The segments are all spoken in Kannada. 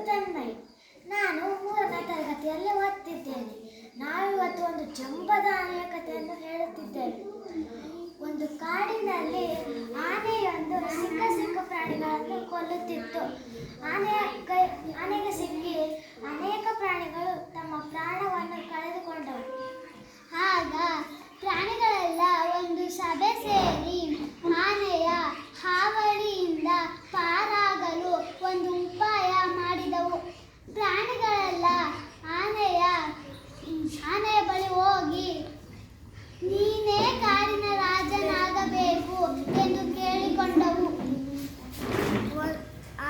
ತನ್ಮಯ್. ನಾನು 3ನೇ ತರಗತಿಯಲ್ಲಿ ಓದ್ತಿದ್ದೇನೆ. ನಾವಿವತ್ತು ಒಂದು ಜಂಬದ ಆನೆಯ ಕಥೆಯನ್ನು ಹೇಳುತ್ತಿದ್ದೇವೆ. ಒಂದು ಕಾಡಿನಲ್ಲಿ ಆನೆಯೊಂದು ಸಿಕ್ಕ ಪ್ರಾಣಿಗಳನ್ನು ಕೊಲ್ಲುತ್ತಿತ್ತು. ಆನೆಗೆ ಸಿಕ್ಕಿ ಅನೇಕ ಪ್ರಾಣಿಗಳು ತಮ್ಮ ಪ್ರಾಣವನ್ನು ಕಳೆದುಕೊಂಡವು. ಆಗ ಪ್ರಾಣಿಗಳೆಲ್ಲ ಒಂದು ಸಭೆ ಸೇರಿ ಆನೆಯ ಹಾವಳಿಯಿಂದ ಪಾರಾಗಲು ಒಂದು ಉಪಾಯ ಮಾಡಿದವು. ಪ್ರಾಣಿಗಳೆಲ್ಲ ಆನೆಯ ಬಳಿ ಹೋಗಿ, ನೀನೇ ಕಾಡಿನ ರಾಜನಾಗಬೇಕು ಎಂದು ಕೇಳಿಕೊಂಡವು.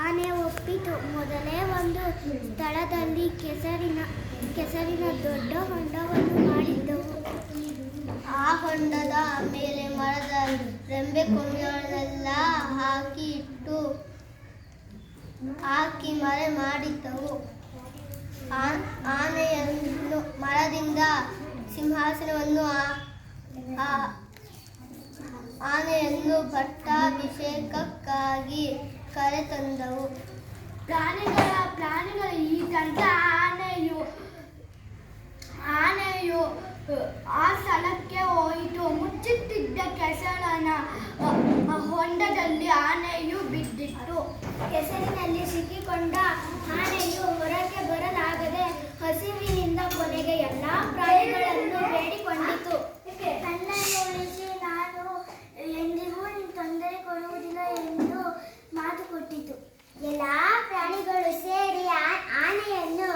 ಆನೆ ಒಪ್ಪಿತು. ಮೊದಲೇ ಒಂದು ಸ್ಥಳದಲ್ಲಿ ಕೆಸರಿನ ದೊಡ್ಡ ಹೊಂಡವನ್ನು ಮಾಡಿದ್ದವು. ಆ ಹೊಂಡದ ಮೇಲೆ ಮರದ ರೆಂಬೆ ಕೊಂಬೆಗಳನ್ನೆಲ್ಲ ಹಾಕಿ ಮರೆ ಮಾಡಿದ್ದವು. ಆನೆಯನ್ನು ಮರದಿಂದ ಸಿಂಹಾಸನವನ್ನು ಆನೆಯನ್ನು ಪಟ್ಟಾಭಿಷೇಕಕ್ಕಾಗಿ ಕರೆತಂದವು. ಪ್ರಾಣಿಗಳ ಈ ತಂತ್ರ ಆನೆಯು ಆ ಸ್ಥಳಕ್ಕೆ ಹೋಯಿತು. ಮುಚ್ಚುತ್ತಿದ್ದ ಕೆಸರನ ಹೊಂಡದಲ್ಲಿ ಆನೆಯು ಬಿದ್ದಿತ್ತು. ಕೆಸರಿನಲ್ಲಿ ಸಿಕ್ಕಿಕೊಂಡ ಆನೆಯು ಹೊರಗೆ ಬರಲಾಗದೆ ಹಸಿವಿನಿಂದ ಕೊನೆಗೆ ಎಲ್ಲಾ ಪ್ರಾಣಿಗಳನ್ನು ಬೇಡಿಕೊಂಡಿತು. ನನ್ನನ್ನು ಉಳಿಸಿ, ನಾನು ಎಂದಿಗೂ ತೊಂದರೆ ಕೊಡುವುದಿಲ್ಲ ಎಂದು ಮಾತು ಕೊಟ್ಟಿತು. ಎಲ್ಲಾ ಪ್ರಾಣಿಗಳು ಸೇರಿ ಆನೆಯನ್ನು